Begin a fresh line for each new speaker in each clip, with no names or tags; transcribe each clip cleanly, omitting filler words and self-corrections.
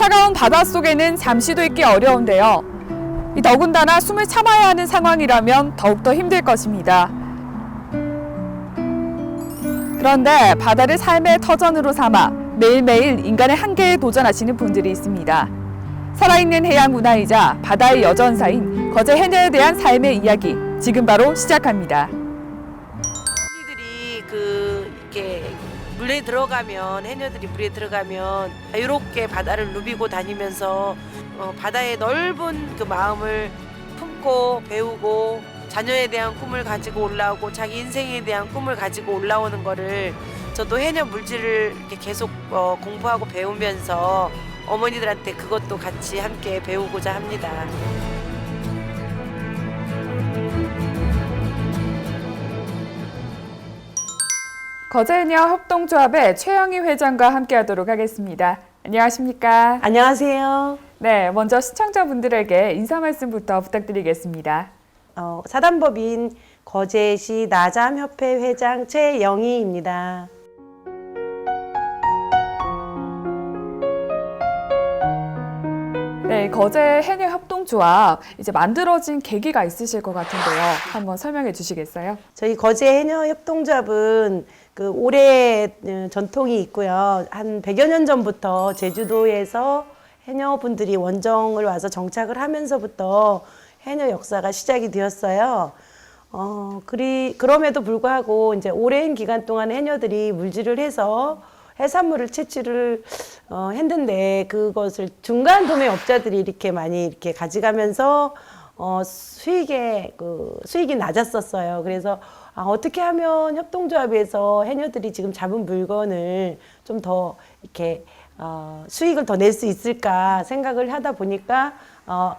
차가운 바닷속에는 잠시도 있기 어려운데요. 더군다나 숨을 참아야 하는 상황이라면 더욱더 힘들 것입니다. 그런데 바다를 삶의 터전으로 삼아 매일매일 인간의 한계에 도전하시는 분들이 있습니다. 살아있는 해양 문화이자 바다의 여전사인 거제 해녀에 대한 삶의 이야기, 지금 바로 시작합니다.
언니들이 이렇게 해녀들이 물에 들어가면 자유롭게 바다를 누비고 다니면서 바다의 넓은 그 마음을 품고 배우고 자녀에 대한 꿈을 가지고 올라오고 자기 인생에 대한 꿈을 가지고 올라오는 거를 저도 해녀 물질을 이렇게 계속 공부하고 배우면서 어머니들한테 그것도 같이 함께 배우고자 합니다.
거제해녀 협동조합의 최영희 회장과 함께하도록 하겠습니다. 안녕하십니까?
안녕하세요.
네, 먼저 시청자분들에게 인사 말씀부터 부탁드리겠습니다.
사단법인 거제시 나잠협회 회장 최영희입니다.
네, 거제 해녀 협동조합 이제 만들어진 계기가 있으실 것 같은데요. 한번 설명해 주시겠어요?
저희 거제 해녀 협동조합은 그 오래 전통이 있고요. 한 100여 년 전부터 제주도에서 해녀분들이 원정을 와서 정착을 하면서부터 해녀 역사가 시작이 되었어요. 그럼에도 불구하고 이제 오랜 기간 동안 해녀들이 물질을 해서 해산물을 채취를 했는데 그것을 중간 도매업자들이 이렇게 많이 이렇게 가져가면서 수익이 낮았었어요. 그래서 어떻게 하면 협동조합에서 해녀들이 지금 잡은 물건을 좀 더 이렇게 수익을 더 낼 수 있을까 생각을 하다 보니까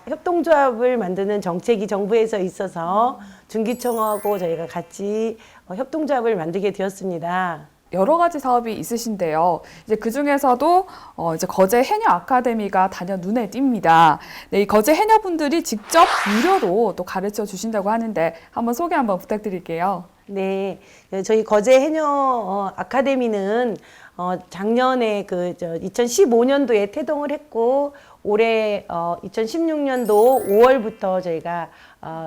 협동조합을 만드는 정책이 정부에서 있어서 중기청하고 저희가 같이 협동조합을 만들게 되었습니다.
여러 가지 사업이 있으신데요. 이제 그 중에서도 이제 거제 해녀 아카데미가 단연 눈에 띕니다. 네, 이 거제 해녀분들이 직접 무료로 또 가르쳐 주신다고 하는데 한번 소개 한번 부탁드릴게요.
네, 저희 거제 해녀 아카데미는 작년에 2015년도에 태동을 했고 올해 2016년도 5월부터 저희가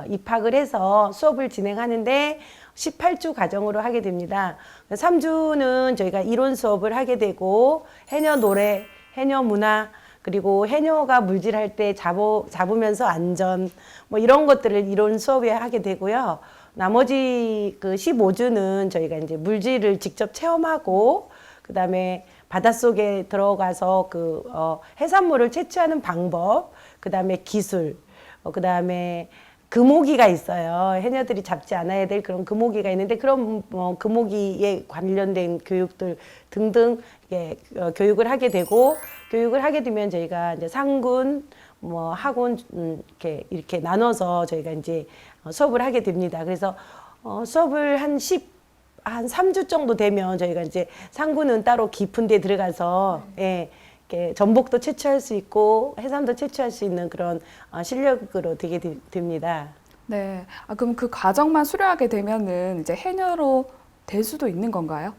입학을 해서 수업을 진행하는데 18주 과정으로 하게 됩니다. 3주는 저희가 이론 수업을 하게 되고 해녀 노래, 해녀 문화, 그리고 해녀가 물질할 때 잡으면서 안전 뭐 이런 것들을 이론 수업에 하게 되고요. 나머지 그 15주는 저희가 이제 물질을 직접 체험하고 그다음에 바닷속에 들어가서 해산물을 채취하는 방법, 그다음에 기술, 그다음에 금오기가 있어요. 해녀들이 잡지 않아야 될 그런 금오기가 있는데 그런 금오기에 관련된 교육들 등등 교육을 하게 되고 교육을 하게 되면 저희가 이제 상군, 학군 이렇게 나눠서 저희가 이제 수업을 하게 됩니다. 그래서 수업을 한 3주 정도 되면 저희가 이제 상군은 따로 깊은 데 들어가서 이렇게 전복도 채취할 수 있고 해삼도 채취할 수 있는 그런 실력으로 되게 됩니다.
네, 그럼 그 과정만 수료하게 되면은 이제 해녀로 될 수도 있는 건가요?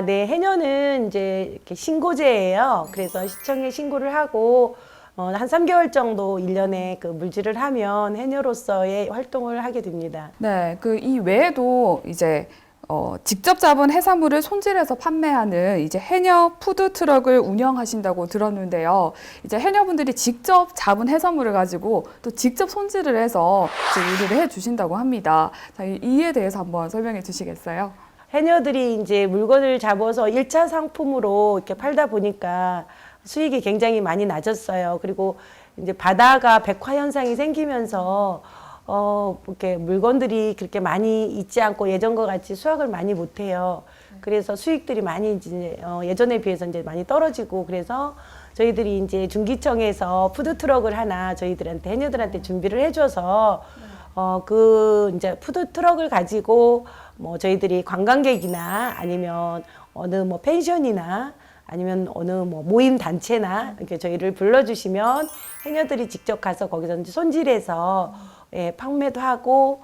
네, 해녀는 이제 이렇게 신고제예요. 그래서 시청에 신고를 하고 한 3개월 정도 1년에 그 물질을 하면 해녀로서의 활동을 하게 됩니다.
네, 이 외에도 이제 직접 잡은 해산물을 손질해서 판매하는 이제 해녀 푸드 트럭을 운영하신다고 들었는데요. 이제 해녀분들이 직접 잡은 해산물을 가지고 또 직접 손질을 해서 이제 요리를 해주신다고 합니다. 자, 이에 대해서 한번 설명해 주시겠어요?
해녀들이 이제 물건을 잡아서 1차 상품으로 이렇게 팔다 보니까 수익이 굉장히 많이 낮았어요. 그리고 이제 바다가 백화 현상이 생기면서 이렇게 물건들이 그렇게 많이 있지 않고 예전과 같이 수확을 많이 못 해요. 그래서 수익들이 많이 이제 예전에 비해서 이제 많이 떨어지고 그래서 저희들이 이제 중기청에서 푸드트럭을 하나 저희들한테 해녀들한테 준비를 해줘서 이제 푸드트럭을 가지고 저희들이 관광객이나 아니면 어느 펜션이나 아니면 어느 모임 단체나 이렇게 저희를 불러주시면 해녀들이 직접 가서 거기서 이제 손질해서 판매도 하고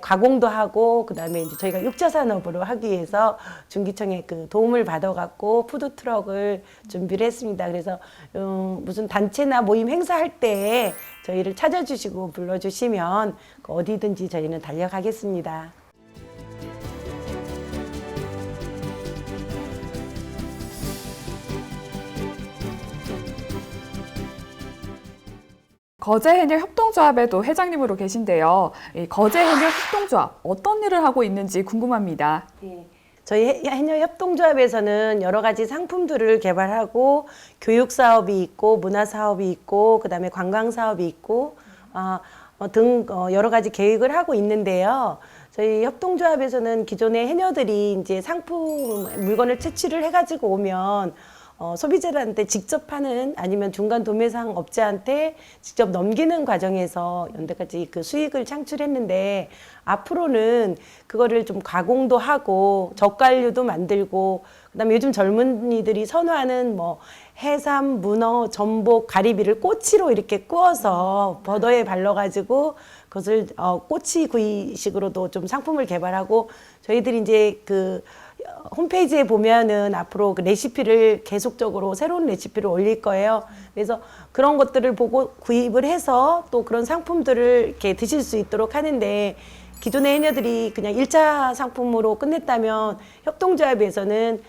가공도 하고 그다음에 이제 저희가 6차 산업으로 하기 위해서 중기청의 그 도움을 받아갖고 푸드 트럭을 준비를 했습니다. 그래서 무슨 단체나 모임 행사할 때 저희를 찾아주시고 불러주시면 어디든지 저희는 달려가겠습니다.
거제해녀 협동조합에도 회장님으로 계신데요. 이 거제해녀 협동조합 어떤 일을 하고 있는지 궁금합니다.
예. 저희 해녀 협동조합에서는 여러 가지 상품들을 개발하고 교육 사업이 있고 문화 사업이 있고 그다음에 관광 사업이 있고 등 여러 가지 계획을 하고 있는데요. 저희 협동조합에서는 기존의 해녀들이 이제 상품 물건을 채취를 해가지고 오면 소비자들한테 직접 하는 아니면 중간 도매상 업체한테 직접 넘기는 과정에서 연대까지 그 수익을 창출했는데 앞으로는 그거를 좀 가공도 하고 젓갈류도 만들고 그다음에 요즘 젊은이들이 선호하는 뭐 해삼, 문어, 전복, 가리비를 꼬치로 이렇게 구워서 버터에 발라가지고 그것을 꼬치구이식으로도 좀 상품을 개발하고 저희들이 이제 그 홈페이지에 보면은 앞으로 그 레시피를 계속적으로 새로운 레시피를 올릴 거예요. 그래서 그런 것들을 보고 구입을 해서 또 그런 상품들을 이렇게 드실 수 있도록 하는데 기존의 해녀들이 그냥 1차 상품으로 끝냈다면 협동조합에서는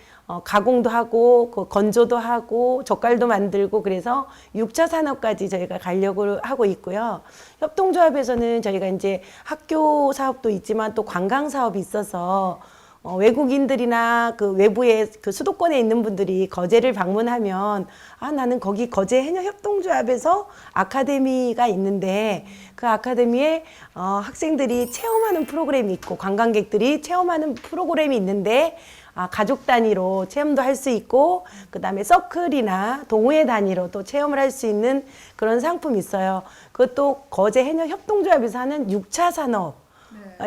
가공도 하고 건조도 하고 젓갈도 만들고 그래서 6차 산업까지 저희가 가려고 하고 있고요. 협동조합에서는 저희가 이제 학교 사업도 있지만 또 관광 사업이 있어서 외국인들이나 그 외부의 그 수도권에 있는 분들이 거제를 방문하면 나는 거기 거제 해녀 협동조합에서 아카데미가 있는데 그 아카데미에 학생들이 체험하는 프로그램이 있고 관광객들이 체험하는 프로그램이 있는데 가족 단위로 체험도 할 수 있고 그다음에 서클이나 동호회 단위로 또 체험을 할 수 있는 그런 상품이 있어요. 그것도 거제 해녀 협동조합에서 하는 6차 산업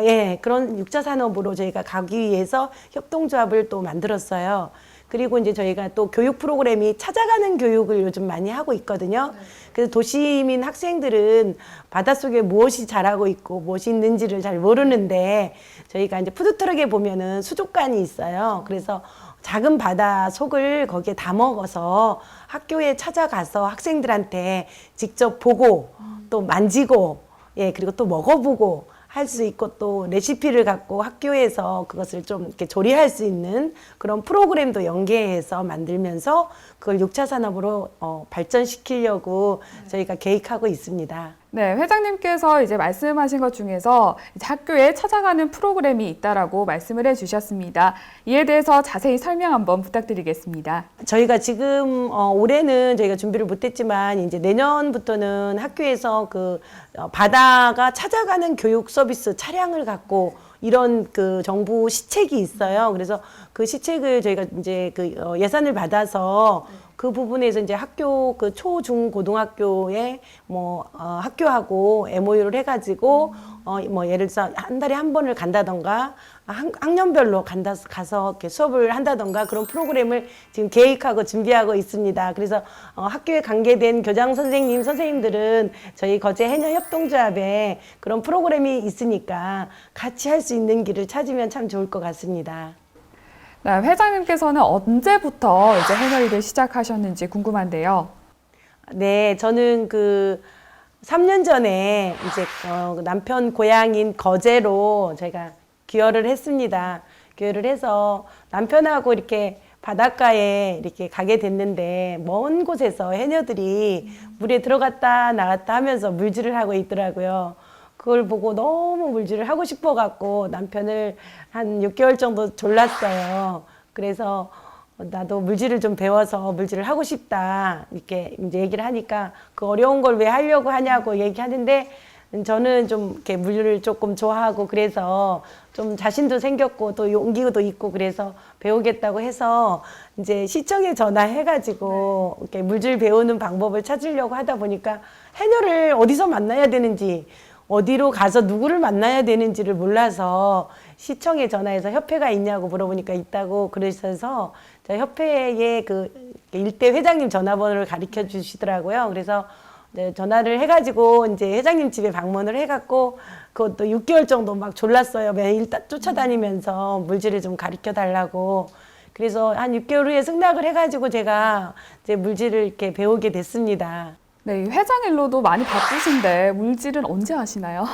예, 그런 6차 산업으로 저희가 가기 위해서 협동조합을 또 만들었어요. 그리고 이제 저희가 또 교육 프로그램이 찾아가는 교육을 요즘 많이 하고 있거든요. 그래서 도시민 학생들은 바닷속에 무엇이 자라고 있고 무엇이 있는지를 잘 모르는데 저희가 이제 푸드트럭에 보면은 수족관이 있어요. 그래서 작은 바다 속을 거기에 다 먹어서 학교에 찾아가서 학생들한테 직접 보고 또 만지고 예, 그리고 또 먹어보고 할 수 있고 또 레시피를 갖고 학교에서 그것을 좀 이렇게 조리할 수 있는 그런 프로그램도 연계해서 만들면서 그걸 6차 산업으로 발전시키려고 저희가 계획하고 있습니다.
네, 회장님께서 이제 말씀하신 것 중에서 이제 학교에 찾아가는 프로그램이 있다라고 말씀을 해주셨습니다. 이에 대해서 자세히 설명 한번 부탁드리겠습니다.
저희가 지금 올해는 저희가 준비를 못했지만 이제 내년부터는 학교에서 그 바다가 찾아가는 교육 서비스 차량을 갖고 이런 그 정부 시책이 있어요. 그래서 그 시책을 저희가 이제 그 예산을 받아서 그 부분에서 이제 학교 그 초, 중, 고등학교에 학교하고 MOU를 해가지고 뭐 예를 들어서 한 달에 한 번을 간다던가 학년별로 가서 이렇게 수업을 한다던가 그런 프로그램을 지금 계획하고 준비하고 있습니다. 그래서 학교에 관계된 교장 선생님, 선생님들은 저희 거제 해녀 협동조합에 그런 프로그램이 있으니까 같이 할 수 있는 길을 찾으면 참 좋을 것 같습니다.
네, 회장님께서는 언제부터 이제 해녀 일을 시작하셨는지 궁금한데요.
네, 저는 그 3년 전에 이제 남편 고향인 거제로 제가 귀화를 했습니다. 귀화를 해서 남편하고 이렇게 바닷가에 이렇게 가게 됐는데 먼 곳에서 해녀들이 물에 들어갔다 나갔다 하면서 물질을 하고 있더라고요. 그걸 보고 너무 물질을 하고 싶어 갖고 남편을 한 6개월 정도 졸랐어요. 그래서 나도 물질을 좀 배워서 물질을 하고 싶다 이렇게 이제 얘기를 하니까 그 어려운 걸 왜 하려고 하냐고 얘기하는데 저는 좀 이렇게 물을 조금 좋아하고 그래서 좀 자신도 생겼고 또 용기도 있고 그래서 배우겠다고 해서 이제 시청에 전화해가지고 이렇게 물질 배우는 방법을 찾으려고 하다 보니까 해녀를 어디서 만나야 되는지 어디로 가서 누구를 만나야 되는지를 몰라서 시청에 전화해서 협회가 있냐고 물어보니까 있다고 그러셔서 저 협회의 그 일대 회장님 전화번호를 가르쳐 주시더라고요. 그래서 이제 전화를 해가지고 이제 회장님 집에 방문을 해갖고 그것도 6개월 정도 막 졸랐어요. 매일 쫓아다니면서 물질을 좀 가르쳐 달라고. 그래서 한 6개월 후에 승낙을 해가지고 제가 이제 물질을 이렇게 배우게 됐습니다.
네, 이 회장 일로도 많이 바쁘신데 물질은 언제 하시나요?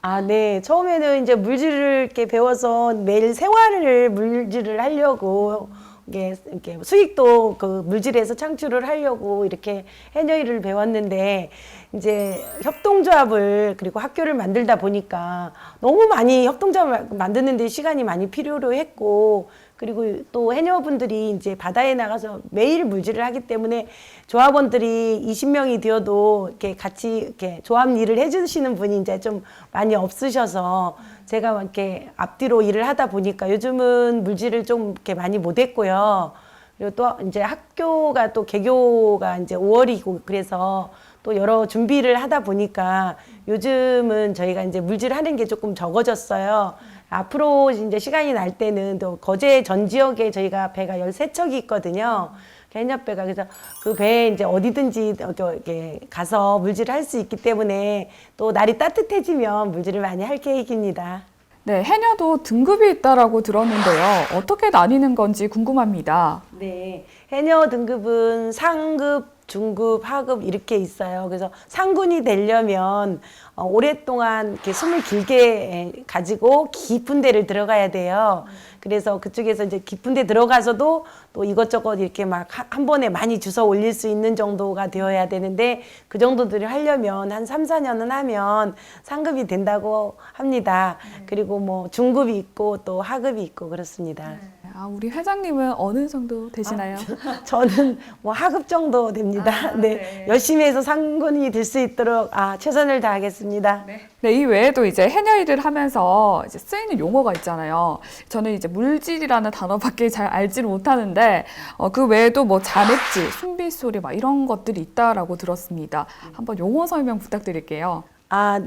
아, 네. 처음에는 이제 물질을 이렇게 배워서 매일 생활을 물질을 하려고 이게 수익도 그 물질에서 창출을 하려고 이렇게 해녀일을 배웠는데 이제 협동조합을 그리고 학교를 만들다 보니까 너무 많이 협동조합을 만드는데 시간이 많이 필요로 했고 그리고 또 해녀분들이 이제 바다에 나가서 매일 물질을 하기 때문에 조합원들이 20명이 되어도 이렇게 같이 이렇게 조합 일을 해주시는 분이 이제 좀 많이 없으셔서 제가 이렇게 앞뒤로 일을 하다 보니까 요즘은 물질을 좀 이렇게 많이 못했고요. 그리고 또 이제 학교가 또 개교가 이제 5월이고 그래서 또 여러 준비를 하다 보니까 요즘은 저희가 이제 물질 하는 게 조금 적어졌어요. 앞으로 이제 시간이 날 때는 또 거제 전 지역에 저희가 배가 13척이 있거든요. 해녀배가. 그래서 그 배에 이제 어디든지 이렇게 가서 물질을 할 수 있기 때문에 또 날이 따뜻해지면 물질을 많이 할 계획입니다.
네, 해녀도 등급이 있다라고 들었는데요. 어떻게 나뉘는 건지 궁금합니다.
네, 해녀 등급은 상급, 중급, 하급 이렇게 있어요. 그래서 상군이 되려면 오랫동안 이렇게 숨을 길게 가지고 깊은 데를 들어가야 돼요. 그래서 그쪽에서 이제 깊은 데 들어가서도 또 이것저것 이렇게 막 한 번에 많이 주워 올릴 수 있는 정도가 되어야 되는데 그 정도들을 하려면 한 3, 4년은 하면 상급이 된다고 합니다. 그리고 뭐 중급이 있고 또 하급이 있고 그렇습니다.
아, 우리 회장님은 어느 정도 되시나요?
저는 뭐 하급 정도 됩니다. 네. 열심히 해서 상군이 될 수 있도록 최선을 다하겠습니다.
네, 이 외에도 이제 해녀 일을 하면서 이제 쓰이는 용어가 있잖아요. 저는 이제 물질이라는 단어밖에 잘 알지를 못하는데 그 외에도 뭐 잔액질, 숨빗소리 막 이런 것들이 있다라고 들었습니다. 한번 용어 설명 부탁드릴게요.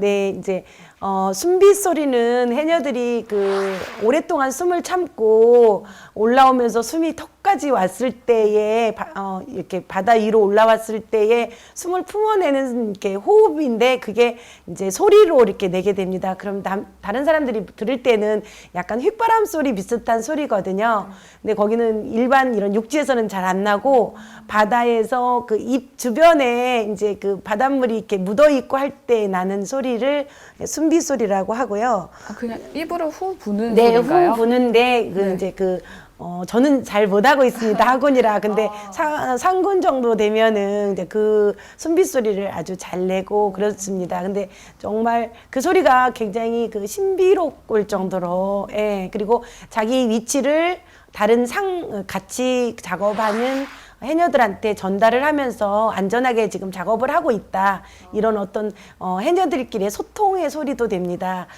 네, 이제 숨빗 소리는 해녀들이 그 오랫동안 숨을 참고 올라오면서 숨이 턱까지 왔을 때에 이렇게 바다 위로 올라왔을 때에 숨을 품어내는 이렇게 호흡인데 그게 이제 소리로 이렇게 내게 됩니다. 그럼 다른 사람들이 들을 때는 약간 휘바람 소리 비슷한 소리거든요. 근데 거기는 일반 이런 육지에서는 잘 안 나고 바다에서 그 입 주변에 이제 그 바닷물이 이렇게 묻어 있고 할 때 나는 소리를 숨빗 소리라고 하고요.
그냥 입으로 후 부는
네,
소리인가요?
후 부는데
네.
이제 저는 잘 못하고 있습니다. 학군이라. 근데 상군 정도 되면은 이제 그 숨빗 소리를 아주 잘 내고 그렇습니다. 근데 정말 그 소리가 굉장히 그 신비로울 정도로, 그리고 자기 위치를 다른 같이 작업하는 해녀들한테 전달을 하면서 안전하게 지금 작업을 하고 있다. 이런 어떤 해녀들끼리의 소통의 소리도 됩니다.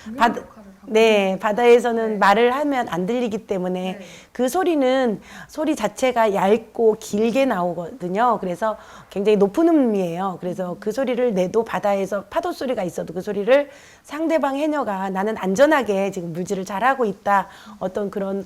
네, 바다에서는 말을 하면 안 들리기 때문에 그 소리 자체가 얇고 길게 나오거든요. 그래서 굉장히 높은 음이에요. 그래서 그 소리를 내도 바다에서 파도 소리가 있어도 그 소리를 상대방 해녀가 나는 안전하게 지금 물질을 잘하고 있다. 어떤 그런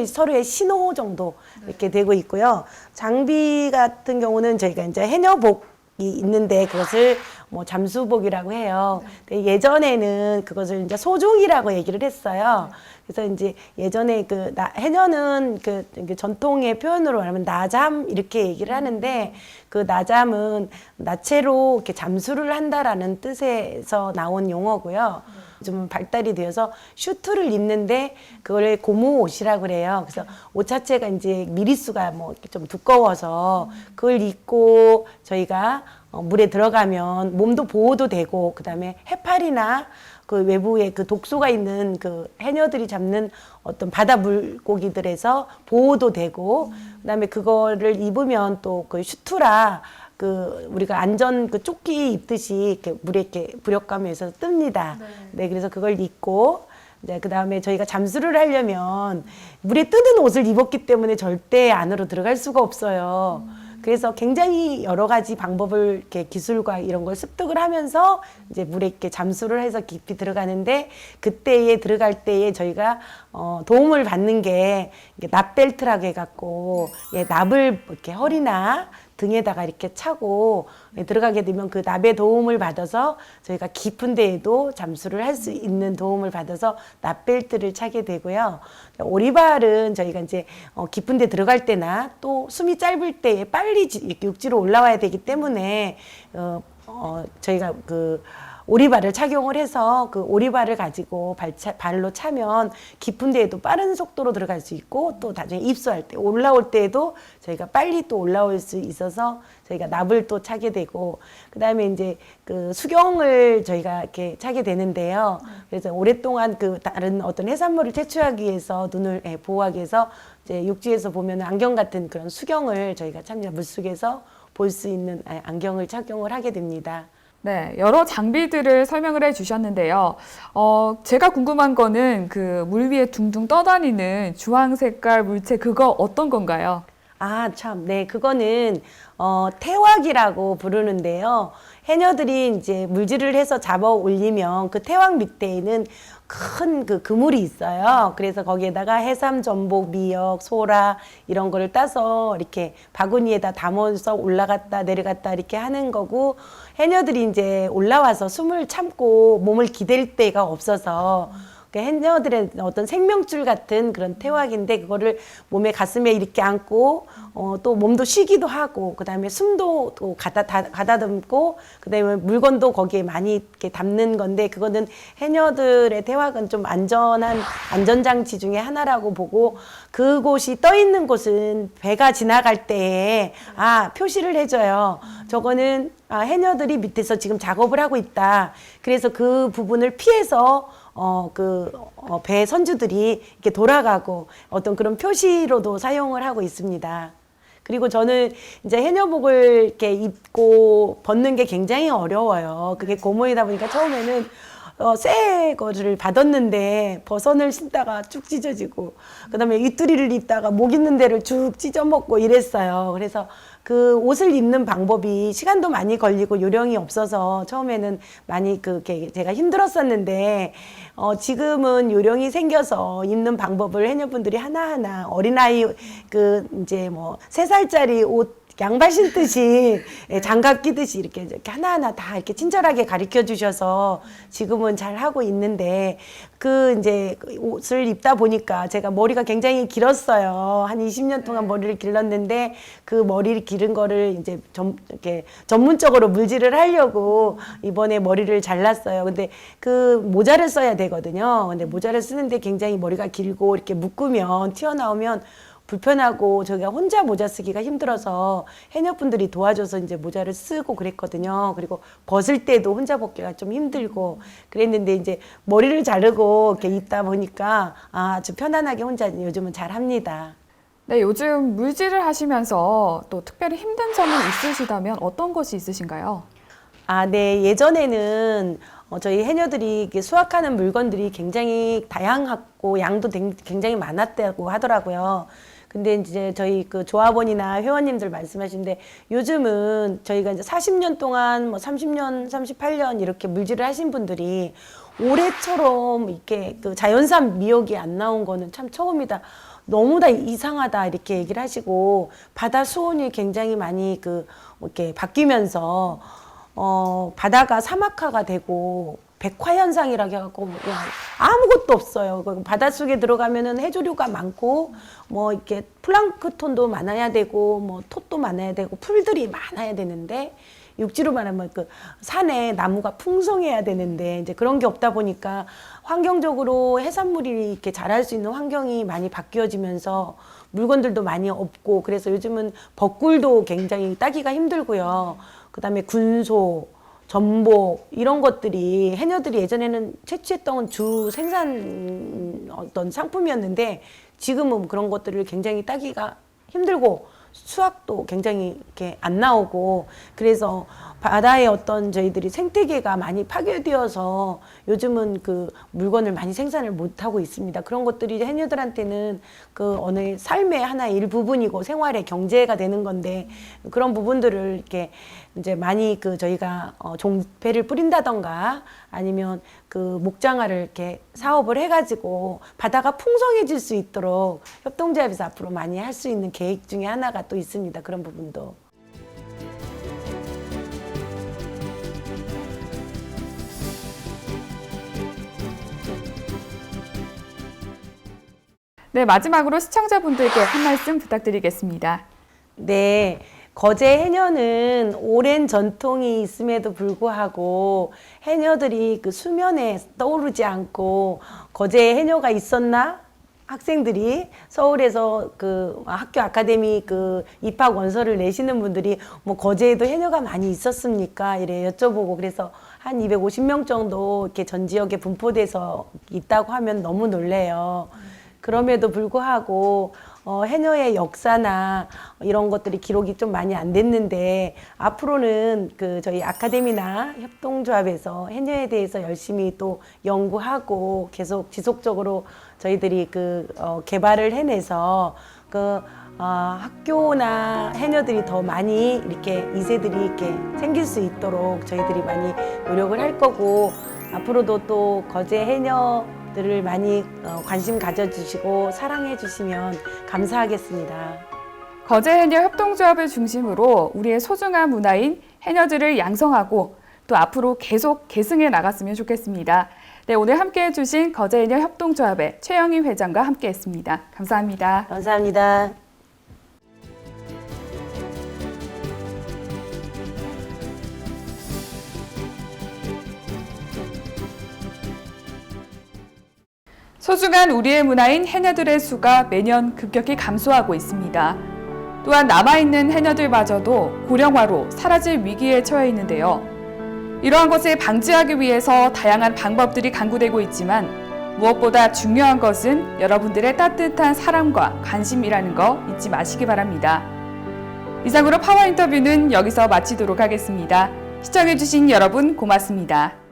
서로의 신호 정도 이렇게 되고 있고요. 장비 같은 경우는 저희가 이제 해녀복 이 있는데 그것을 뭐 잠수복이라고 해요. 근데 예전에는 그것을 이제 소중이라고 얘기를 했어요. 그래서 이제 예전에 해녀는 그 전통의 표현으로 말하면 나잠 이렇게 얘기를 하는데 그 나잠은 나체로 이렇게 잠수를 한다라는 뜻에서 나온 용어고요. 좀 발달이 되어서 슈트를 입는데 그걸 고무 옷이라고 그래요. 그래서 옷 자체가 이제 미리수가 뭐 이렇게 좀 두꺼워서 그걸 입고 저희가 물에 들어가면 몸도 보호도 되고 그다음에 해파리나 그 외부에 그 독소가 있는 그 해녀들이 잡는 어떤 바다 물고기들에서 보호도 되고 그다음에 그거를 입으면 또 그 슈트라 우리가 안전 그 조끼 입듯이 이렇게 물에 이렇게 부력감에서 뜹니다. 네, 그래서 그걸 입고 이제 그 다음에 저희가 잠수를 하려면 물에 뜨는 옷을 입었기 때문에 절대 안으로 들어갈 수가 없어요. 그래서 굉장히 여러 가지 방법을 이렇게 기술과 이런 걸 습득을 하면서 이제 물에 이렇게 잠수를 해서 깊이 들어가는데 그때에 들어갈 때에 저희가 도움을 받는 게 납벨트라고 해갖고 납을 이렇게 허리나 등에다가 이렇게 차고 들어가게 되면 그 납의 도움을 받아서 저희가 깊은 데에도 잠수를 할 수 있는 도움을 받아서 납벨트를 차게 되고요. 오리발은 저희가 이제 깊은 데 들어갈 때나 또 숨이 짧을 때에 빨리 육지로 올라와야 되기 때문에 저희가 그 오리발을 착용을 해서 그 오리발을 가지고 발로 차면 깊은 데에도 빠른 속도로 들어갈 수 있고 또 나중에 입수할 때 올라올 때에도 저희가 빨리 또 올라올 수 있어서 저희가 납을 또 차게 되고 그다음에 이제 그 수경을 저희가 이렇게 차게 되는데요. 그래서 오랫동안 그 다른 어떤 해산물을 채취하기 위해서 눈을 보호하기 위해서 이제 육지에서 보면 안경 같은 그런 수경을 저희가 참여 물속에서 볼 수 있는 안경을 착용을 하게 됩니다.
네, 여러 장비들을 설명을 해 주셨는데요. 제가 궁금한 거는 그 물 위에 둥둥 떠다니는 주황 색깔 물체 그거 어떤 건가요?
아, 참. 네, 그거는, 태왁이라고 부르는데요. 해녀들이 이제 물질을 해서 잡아 올리면 그 태왁 밑에는 큰 그 그물이 있어요. 그래서 거기에다가 해삼, 전복, 미역, 소라 이런 거를 따서 이렇게 바구니에다 담아서 올라갔다 내려갔다 이렇게 하는 거고 해녀들이 이제 올라와서 숨을 참고 몸을 기댈 데가 없어서 해녀들의 어떤 생명줄 같은 그런 태왁인데 그거를 몸에 가슴에 이렇게 안고 또 몸도 쉬기도 하고 그다음에 숨도 또 가다듬고 그다음에 물건도 거기에 많이 이렇게 담는 건데 그거는 해녀들의 태왁은 좀 안전한 안전장치 중에 하나라고 보고 그곳이 떠 있는 곳은 배가 지나갈 때에 표시를 해줘요. 저거는 해녀들이 밑에서 지금 작업을 하고 있다. 그래서 그 부분을 피해서 배 선주들이 이렇게 돌아가고 어떤 그런 표시로도 사용을 하고 있습니다. 그리고 저는 이제 해녀복을 이렇게 입고 벗는 게 굉장히 어려워요. 그게 고무이다 보니까 처음에는 새 거를 받았는데 버선을 신다가 쭉 찢어지고 그다음에 이뚜리를 입다가 목 있는 데를 쭉 찢어먹고 이랬어요. 그래서 그 옷을 입는 방법이 시간도 많이 걸리고 요령이 없어서 처음에는 많이 그게 제가 힘들었었는데 지금은 요령이 생겨서 입는 방법을 해녀분들이 하나하나 어린아이 그 이제 뭐 3살짜리 옷 양발 신듯이 장갑 끼듯이 이렇게 하나하나 다 이렇게 친절하게 가르쳐 주셔서 지금은 잘 하고 있는데 그 이제 옷을 입다 보니까 제가 머리가 굉장히 길었어요. 한 20년 동안 머리를 길렀는데 그 머리를 기른 거를 이제 이렇게 전문적으로 물질을 하려고 이번에 머리를 잘랐어요. 근데 그 모자를 써야 되거든요. 근데 모자를 쓰는데 굉장히 머리가 길고 이렇게 묶으면 튀어나오면 불편하고 저희가 혼자 모자 쓰기가 힘들어서 해녀분들이 도와줘서 이제 모자를 쓰고 그랬거든요. 그리고 벗을 때도 혼자 벗기가 좀 힘들고 그랬는데 이제 머리를 자르고 이렇게 입다 보니까 아주 편안하게 혼자 요즘은 잘 합니다.
네, 요즘 물질을 하시면서 또 특별히 힘든 점이 있으시다면 어떤 것이 있으신가요?
네. 예전에는 저희 해녀들이 이렇게 수확하는 물건들이 굉장히 다양하고 양도 굉장히 많았다고 하더라고요. 근데 이제 저희 그 조합원이나 회원님들 말씀하시는데 요즘은 저희가 이제 40년 동안 뭐 30년, 38년 이렇게 물질을 하신 분들이 올해처럼 이렇게 그 자연산 미역이 안 나온 거는 참 처음이다. 너무 다 이상하다 이렇게 얘기를 하시고 바다 수온이 굉장히 많이 이렇게 바뀌면서 바다가 사막화가 되고 백화 현상이라고 해갖고 그냥 아무것도 없어요. 바닷속에 들어가면은 해조류가 많고 뭐 이렇게 플랑크톤도 많아야 되고 뭐 톳도 많아야 되고 풀들이 많아야 되는데 육지로 말하면 그 산에 나무가 풍성해야 되는데 이제 그런 게 없다 보니까 환경적으로 해산물이 이렇게 자랄 수 있는 환경이 많이 바뀌어지면서 물건들도 많이 없고 그래서 요즘은 벚꿀도 굉장히 따기가 힘들고요. 그다음에 군소, 전복 이런 것들이 해녀들이 예전에는 채취했던 주 생산 어떤 상품이었는데 지금은 그런 것들을 굉장히 따기가 힘들고 수확도 굉장히 이렇게 안 나오고 그래서 바다의 어떤 저희들이 생태계가 많이 파괴되어서 요즘은 그 물건을 많이 생산을 못 하고 있습니다. 그런 것들이 해녀들한테는 그 어느 삶의 하나의 일부분이고 생활의 경제가 되는 건데 그런 부분들을 이렇게 이제 많이 그 저희가 종배를 뿌린다던가 아니면 그 목장화를 이렇게 사업을 해가지고 바다가 풍성해질 수 있도록 협동조합에서 앞으로 많이 할 수 있는 계획 중에 하나가 또 있습니다. 그런 부분도.
네, 마지막으로 시청자분들께 한 말씀 부탁드리겠습니다.
네, 거제 해녀는 오랜 전통이 있음에도 불구하고 해녀들이 그 수면에 떠오르지 않고 거제에 해녀가 있었나? 학생들이 서울에서 그 학교 아카데미 그 입학 원서를 내시는 분들이 뭐 거제에도 해녀가 많이 있었습니까? 이래 여쭤보고 그래서 한 250명 정도 이렇게 전 지역에 분포돼서 있다고 하면 너무 놀래요. 그럼에도 불구하고 해녀의 역사나 이런 것들이 기록이 좀 많이 안 됐는데 앞으로는 그 저희 아카데미나 협동조합에서 해녀에 대해서 열심히 또 연구하고 계속 지속적으로 저희들이 그 개발을 해내서 그 학교나 해녀들이 더 많이 이렇게 2세들이 이렇게 생길 수 있도록 저희들이 많이 노력을 할 거고 앞으로도 또 거제 해녀들을 많이 관심 가져주시고 사랑해 주시면 감사하겠습니다.
거제 해녀 협동조합을 중심으로 우리의 소중한 문화인 해녀들을 양성하고 또 앞으로 계속 계승해 나갔으면 좋겠습니다. 네, 오늘 함께해 주신 거제 해녀 협동조합의 최영희 회장과 함께했습니다. 감사합니다.
감사합니다.
소중한 우리의 문화인 해녀들의 수가 매년 급격히 감소하고 있습니다. 또한 남아있는 해녀들마저도 고령화로 사라질 위기에 처해 있는데요. 이러한 것을 방지하기 위해서 다양한 방법들이 강구되고 있지만 무엇보다 중요한 것은 여러분들의 따뜻한 사랑과 관심이라는 거 잊지 마시기 바랍니다. 이상으로 파워 인터뷰는 여기서 마치도록 하겠습니다. 시청해주신 여러분 고맙습니다.